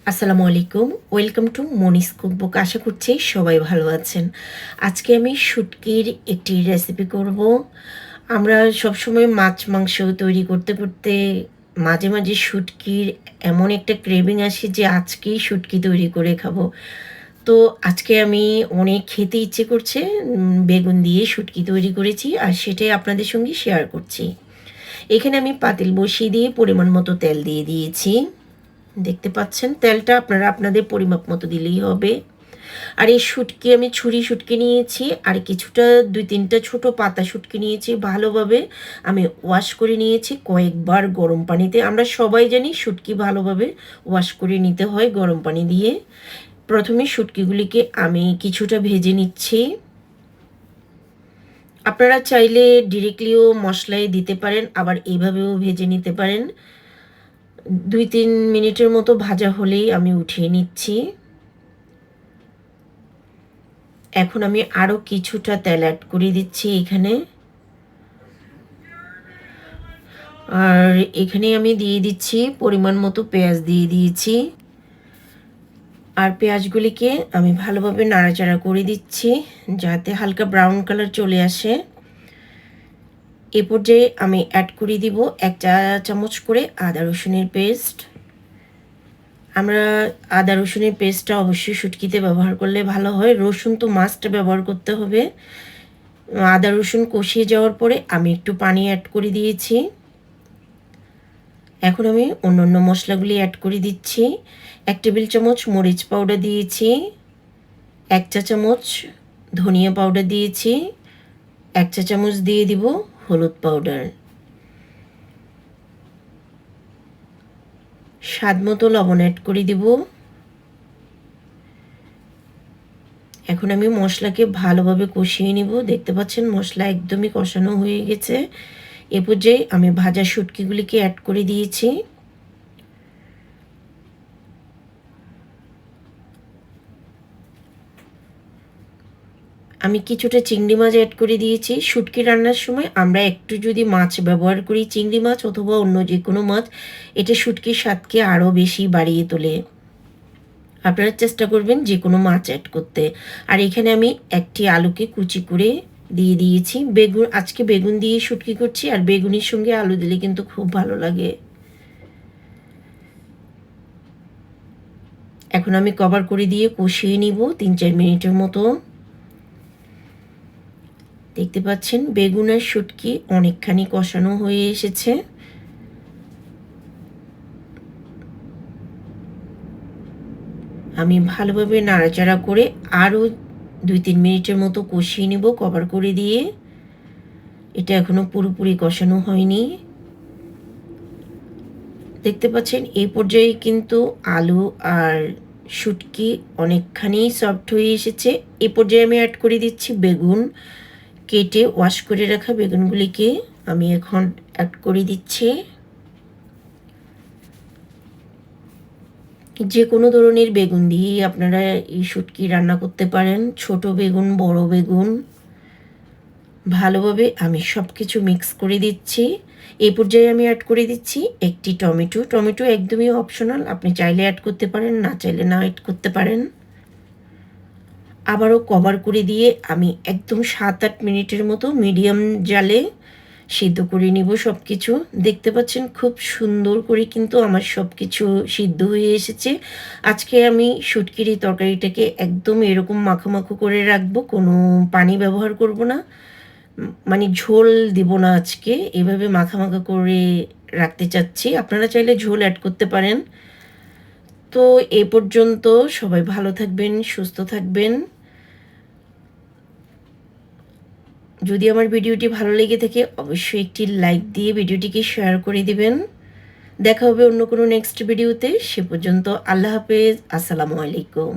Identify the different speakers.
Speaker 1: আসসালামু আলাইকুম। Welcome to Moni's cookbook. আশা করছি সবাই ভালো আছেন। আজকে আমি শুটকির একটি রেসিপি করব। আমরা সবসময় মাছ মাংস তৈরি করতে করতে মাঝে মাঝে শুটকির এমন একটা ক্রেভিং আসে যে আজকেই শুটকি তৈরি করে খাবো। তো আজকে আমি অনেক খেতে ইচ্ছে করছে, বেগুন দিয়ে শুটকি তৈরি করেছি আর সেটাই আপনাদের সঙ্গে শেয়ার করছি। এখানে আমি পাতিল বসিয়ে দিয়ে পরিমাণ মতো তেল দিয়ে দিয়েছি। দেখতে পাচ্ছেন, তেলটা আপনারা আপনাদের পরিমাপ মতো দিলেই হবে। আর এই শুটকি আমি ছুরি শুটকি নিয়েছি আর কিছুটা ২-৩টা ছোট পাতা শুটকি নিয়েছি। ভালোভাবে আমি ওয়াশ করে নিয়েছি কয়েকবার গরম পানিতে। আমরা সবাই জানি শুটকি ভালোভাবে ওয়াশ করে নিতে হয় গরম পানি দিয়ে। প্রথমে শুটকিগুলিকে আমি কিছুটা ভেজে নিচ্ছি। আপনারা চাইলে ডিরেক্টলিও মশলায় দিতে পারেন, আবার এইভাবেও ভেজে নিতে পারেন। ২-৩ মিনিটের মতো ভাজা হলেই আমি উঠিয়ে নিচ্ছি। এখন আমি আরও কিছুটা তেল অ্যাড করে দিচ্ছি এখানে। আর এখানে আমি দিয়ে দিচ্ছি পরিমাণ মতো পেঁয়াজ দিয়ে দিয়েছি। আর পেঁয়াজগুলিকে আমি ভালোভাবে নাড়াচাড়া করে দিচ্ছি যাতে হালকা ব্রাউন কালার চলে আসে। এ পর্যায়ে আমি অ্যাড করে দিব ১ চা চামচ করে আদা রসুনের পেস্ট। আমরা আদা রসুনের পেস্টটা অবশ্যই শুটকিতে ব্যবহার করলে ভালো হয়। রসুন তো মাস্ট ব্যবহার করতে হবে। আদা রসুন কষিয়ে যাওয়ার পরে আমি একটু পানি অ্যাড করে দিয়েছি। এখন আমি অন্যান্য মশলাগুলি অ্যাড করে দিচ্ছি। ১ টেবিল চামচ মরিচ পাউডার দিয়েছি, ১ চা চামচ ধনিয়া পাউডার দিয়েছি, ১ চা চামচ দিয়ে দিব হলুদ পাউডার, স্বাদ মতো লবণ অ্যাড করে দিব। এখন আমি মশলাকে ভালোভাবে কষিয়ে নিব। দেখতে পাচ্ছেন মশলা একদমই কষানো হয়ে গেছে। এ পর্যায়ে আমি ভাজা শুটকিগুলিকে অ্যাড করে দিয়েছি। আমি কিছুটা চিংড়ি মাছ অ্যাড করে দিয়েছি। শুটকি রান্নার সময় আমরা একটু যদি মাছ ব্যবহার করি, চিংড়ি মাছ অথবা অন্য যে কোনো মাছ, এটা শুটকির স্বাদকে আরও বেশি বাড়িয়ে তোলে। আপনারা চেষ্টা করবেন যে কোনো মাছ অ্যাড করতে। আর এখানে আমি একটি আলুকে কুচি করে দিয়ে দিয়েছি। বেগুন, আজকে বেগুন দিয়ে শুটকি করছি আর বেগুনের সঙ্গে আলু দিলে কিন্তু খুব ভালো লাগে। এখন আমি কভার করে দিয়ে কষিয়ে নিব ৩-৪ মিনিটের মতো। দেখতে পাচ্ছেন বেগুন আর শুটকি অনেকখানি কষানো হয়ে এসেছে। আমি ভালোভাবে নাড়াচাড়া করে আরও ২-৩ মিনিটের মতো কষিয়ে নেব কভার করে দিয়ে। এটা এখনও পুরোপুরি কষানো হয়নি। দেখতে পাচ্ছেন এই পর্যায়ে কিন্তু আলু আর শুটকি অনেকখানি সফট হয়ে এসেছে। এই পর্যায়ে আমি অ্যাড করে দিচ্ছি বেগুন। কেটে ওয়াশ করে রাখা বেগুনগুলিকে আমি এখন অ্যাড করে দিচ্ছি। যে কোনো ধরনের বেগুন দিয়েই আপনারা এই শুটকি রান্না করতে পারেন। ছোট বেগুন, বড় বেগুন। ভালোভাবে আমি সব কিছু মিক্স করে দিচ্ছি। এই পর্যায়ে আমি অ্যাড করে দিচ্ছি একটি টমেটো। টমেটো একদমই অপশনাল, আপনি চাইলে অ্যাড করতে পারেন, না চাইলে না অ্যাড করতে পারেন। আবারও কভার করে দিয়ে আমি একদম ৭-৮ মিনিটের মতো মিডিয়াম জালে সিদ্ধ করে নিব সব কিছু। দেখতে পাচ্ছেন খুব সুন্দর করে কিন্তু আমার সব কিছু সিদ্ধ হয়ে এসেছে। আজকে আমি শুটকির এই তরকারিটাকে একদম এরকম মাখো মাখো করে রাখবো, কোনো পানি ব্যবহার করব না। মানে ঝোল দিব না আজকে, এভাবে মাখা মাখা করে রাখতে চাচ্ছি। আপনারা চাইলে ঝোল অ্যাড করতে পারেন। তো এ পর্যন্ত সবাই ভালো থাকবেন, সুস্থ থাকবেন। যদি আমার ভিডিওটি ভালো লেগে থাকে অবশ্যই একটি লাইক দিয়ে ভিডিওটিকে শেয়ার করে দিবেন। দেখা হবে অন্য কোনো নেক্সট ভিডিওতে। সে পর্যন্ত আল্লাহ হাফেজ। আসসালামু আলাইকুম।